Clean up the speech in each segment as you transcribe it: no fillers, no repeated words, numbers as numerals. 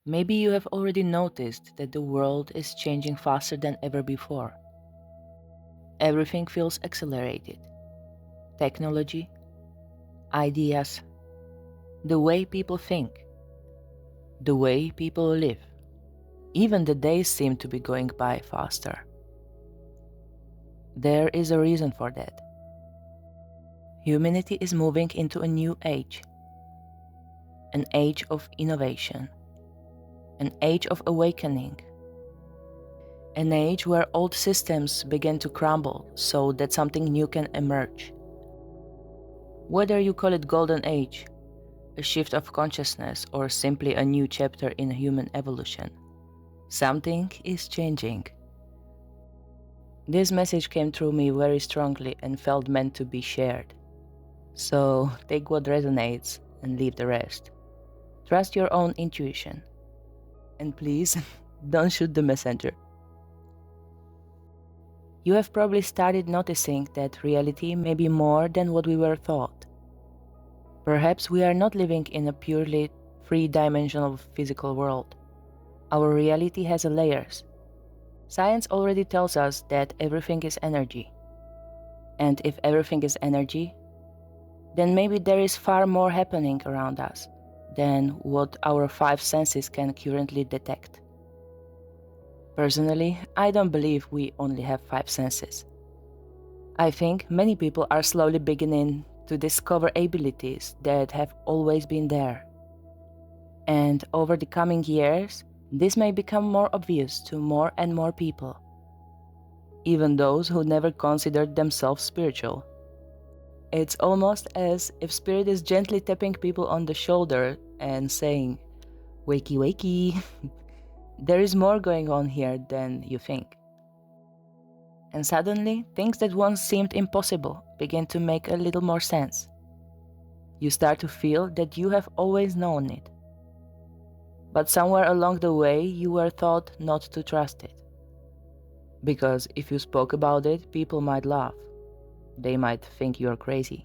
Maybe you have already noticed that the world is changing faster than ever before. Everything feels accelerated. Technology, ideas, the way people think, the way people live. Even the days seem to be going by faster. There is a reason for that. Humanity is moving into a new age, an age of innovation, an age of awakening, an age where old systems begin to crumble so that something new can emerge. Whether you call it Golden Age, a shift of consciousness, or simply a new chapter in human evolution, something is changing. This message came through me very strongly and felt meant to be shared. So take what resonates and leave the rest. Trust your own intuition. And please, don't shoot the messenger. You have probably started noticing that reality may be more than what we were taught. Perhaps we are not living in a purely three-dimensional physical world. Our reality has layers. Science already tells us that everything is energy. And if everything is energy, then maybe there is far more happening around us than what our five senses can currently detect. Personally, I don't believe we only have five senses. I think many people are slowly beginning to discover abilities that have always been there. And over the coming years, this may become more obvious to more and more people, even those who never considered themselves spiritual. It's almost as if Spirit is gently tapping people on the shoulder and saying, "Wakey, wakey, there is more going on here than you think." And suddenly, things that once seemed impossible begin to make a little more sense. You start to feel that you have always known it. But somewhere along the way, you were taught not to trust it. Because if you spoke about it, people might laugh. They might think you're crazy.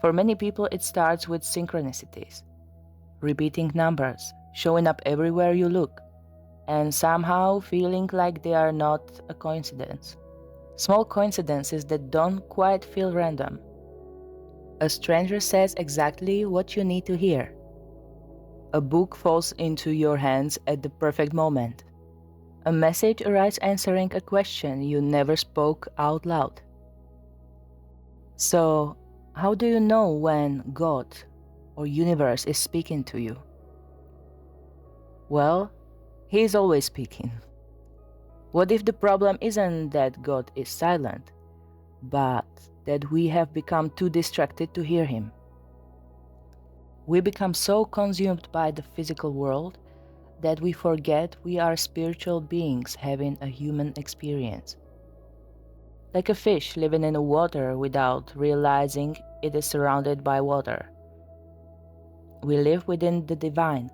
For many people, it starts with synchronicities, repeating numbers, showing up everywhere you look, and somehow feeling like they are not a coincidence. Small coincidences that don't quite feel random. A stranger says exactly what you need to hear. A book falls into your hands at the perfect moment. A message arrives answering a question you never spoke out loud. So, how do you know when God or universe is speaking to you? Well, He is always speaking. What if the problem isn't that God is silent, but that we have become too distracted to hear Him? We become so consumed by the physical world that we forget we are spiritual beings having a human experience. Like a fish living in the water without realizing it is surrounded by water. We live within the divine,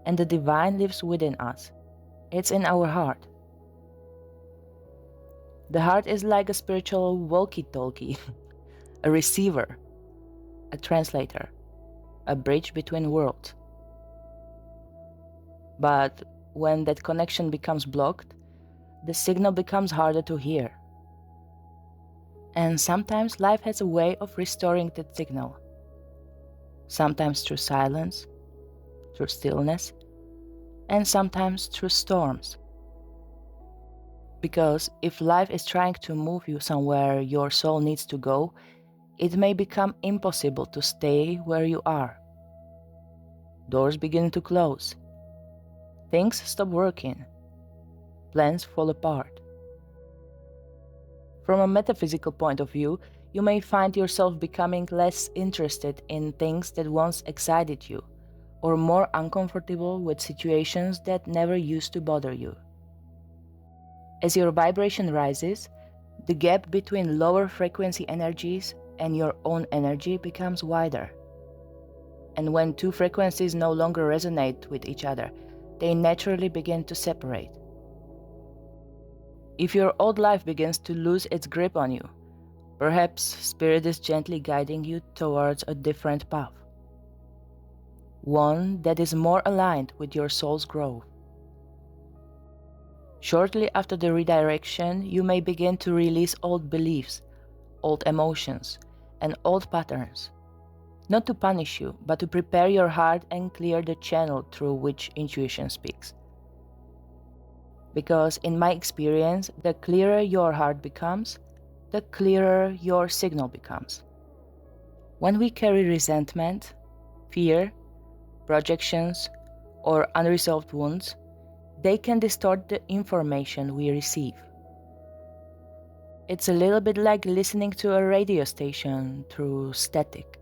and the divine lives within us. It's in our heart. The heart is like a spiritual walkie-talkie, a receiver, a translator, a bridge between worlds. But when that connection becomes blocked, the signal becomes harder to hear. And sometimes life has a way of restoring that signal. Sometimes through silence, through stillness, and sometimes through storms. Because if life is trying to move you somewhere your soul needs to go, it may become impossible to stay where you are. Doors begin to close. Things stop working. Plans fall apart. From a metaphysical point of view, you may find yourself becoming less interested in things that once excited you, or more uncomfortable with situations that never used to bother you. As your vibration rises, the gap between lower frequency energies and your own energy becomes wider. And when two frequencies no longer resonate with each other, they naturally begin to separate. If your old life begins to lose its grip on you, perhaps Spirit is gently guiding you towards a different path. one that is more aligned with your soul's growth. Shortly after the redirection, you may begin to release old beliefs, old emotions, and old patterns. Not to punish you, but to prepare your heart and clear the channel through which intuition speaks. Because in my experience, the clearer your heart becomes, the clearer your signal becomes. When we carry resentment, fear, projections, or unresolved wounds, they can distort the information we receive. It's a little bit like listening to a radio station through static.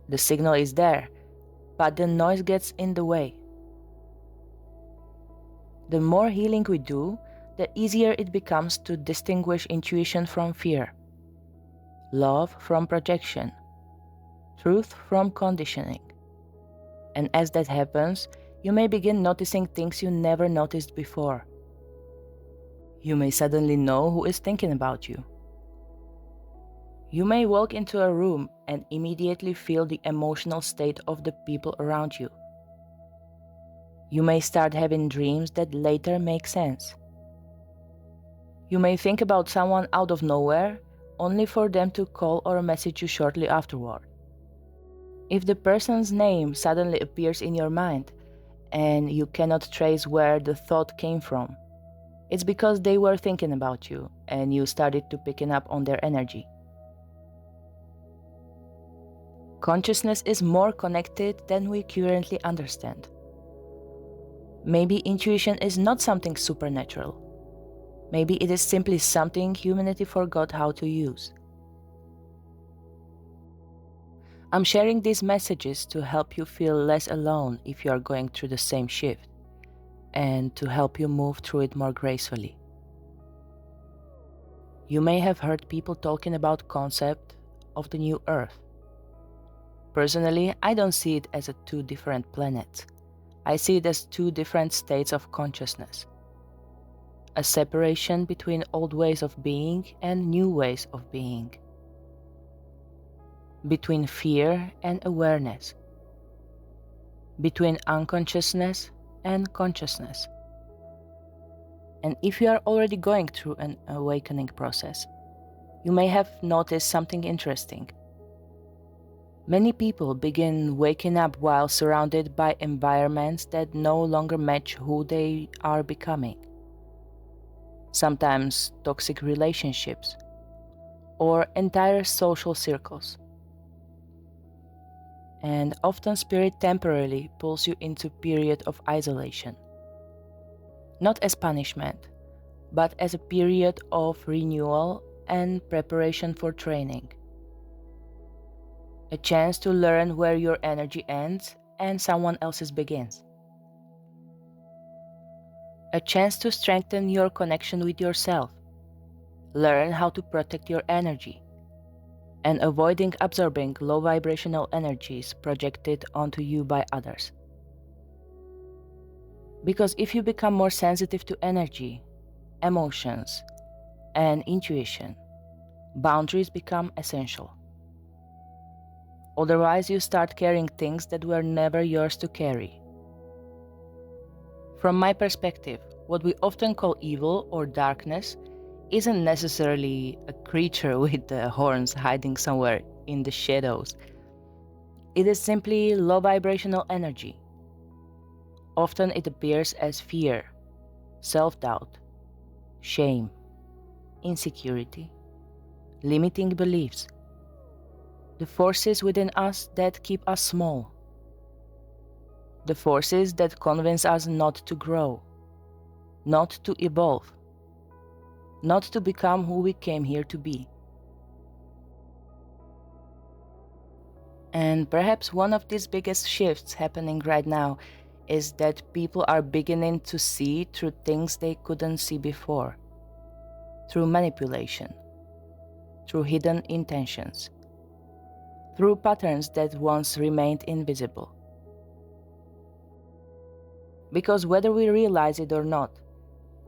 The signal is there, but the noise gets in the way. The more healing we do, the easier it becomes to distinguish intuition from fear, love from projection, truth from conditioning. And as that happens, you may begin noticing things you never noticed before. You may suddenly know who is thinking about you. You may walk into a room and immediately feel the emotional state of the people around you. You may start having dreams that later make sense. You may think about someone out of nowhere, only for them to call or message you shortly afterward. If the person's name suddenly appears in your mind and you cannot trace where the thought came from, it's because they were thinking about you and you started to picking up on their energy. Consciousness is more connected than we currently understand. Maybe intuition is not something supernatural. Maybe it is simply something humanity forgot how to use. I'm sharing these messages to help you feel less alone if you are going through the same shift, and to help you move through it more gracefully. You may have heard people talking about the concept of the new Earth. Personally, I don't see it as two different planets. I see it as two different states of consciousness. A separation between old ways of being and new ways of being. Between fear and awareness. Between unconsciousness and consciousness. And if you are already going through an awakening process, you may have noticed something interesting. Many people begin waking up while surrounded by environments that no longer match who they are becoming. Sometimes toxic relationships, or entire social circles. And often spirit temporarily pulls you into a period of isolation. Not as punishment, but as a period of renewal and preparation for training. A chance to learn where your energy ends and someone else's begins. A chance to strengthen your connection with yourself. Learn how to protect your energy. And avoiding absorbing low vibrational energies projected onto you by others. Because if you become more sensitive to energy, emotions, and intuition, boundaries become essential. Otherwise, you start carrying things that were never yours to carry. From my perspective, what we often call evil or darkness isn't necessarily a creature with the horns hiding somewhere in the shadows. It is simply low vibrational energy. Often it appears as fear, self-doubt, shame, insecurity, limiting beliefs, the forces within us that keep us small, the forces that convince us not to grow, not to evolve, not to become who we came here to be. And perhaps one of these biggest shifts happening right now is that people are beginning to see through things they couldn't see before, through manipulation, through hidden intentions, through patterns that once remained invisible. Because whether we realize it or not,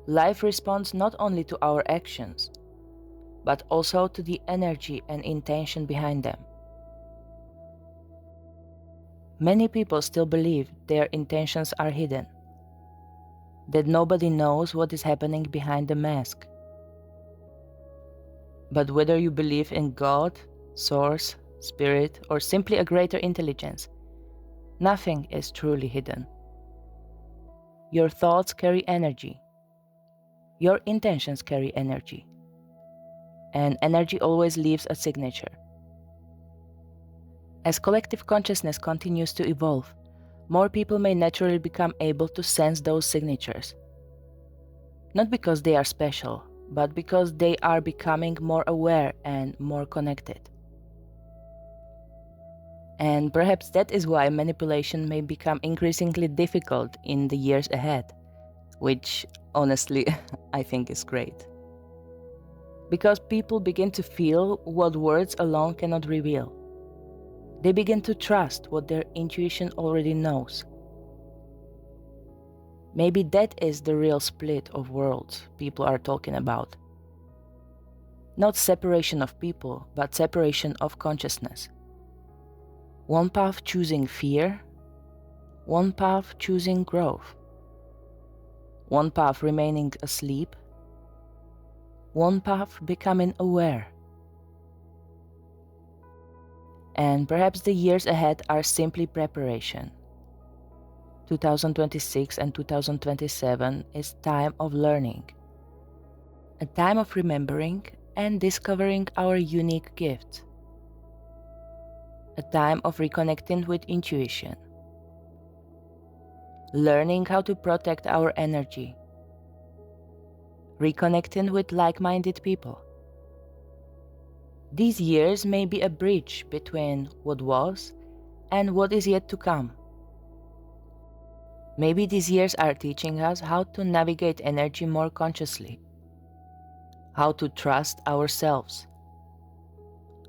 life responds not only to our actions, but also to the energy and intention behind them. Many people still believe their intentions are hidden, that nobody knows what is happening behind the mask. But whether you believe in God, Source, Spirit, or simply a greater intelligence, nothing is truly hidden. Your thoughts carry energy. Your intentions carry energy. And energy always leaves a signature. As collective consciousness continues to evolve, more people may naturally become able to sense those signatures. Not because they are special, but because they are becoming more aware and more connected. And perhaps that is why manipulation may become increasingly difficult in the years ahead, which honestly I think is great. Because people begin to feel what words alone cannot reveal. They begin to trust what their intuition already knows. Maybe that is the real split of worlds people are talking about. Not separation of people, but separation of consciousness. One path choosing fear, one path choosing growth. One path remaining asleep, one path becoming aware. And perhaps the years ahead are simply preparation. 2026 and 2027 is time of learning, a time of remembering and discovering our unique gifts, a time of reconnecting with intuition, learning how to protect our energy, reconnecting with like-minded people. These years may be a bridge between what was and what is yet to come. Maybe these years are teaching us how to navigate energy more consciously, how to trust ourselves,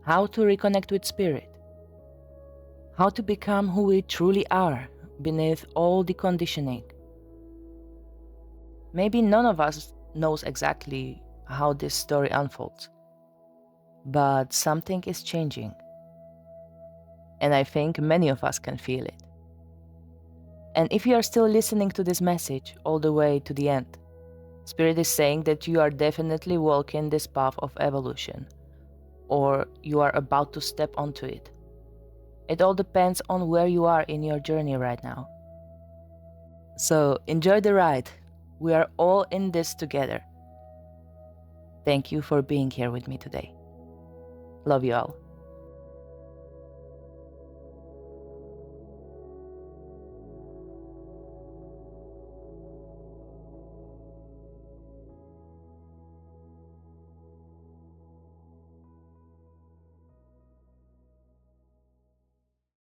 how to reconnect with spirit, how to become who we truly are beneath all the conditioning. Maybe none of us knows exactly how this story unfolds, but something is changing, and I think many of us can feel it. And if you are still listening to this message all the way to the end, Spirit is saying that you are definitely walking this path of evolution, or you are about to step onto it. It all depends on where you are in your journey right now. So enjoy the ride. We are all in this together. Thank you for being here with me today. Love you all.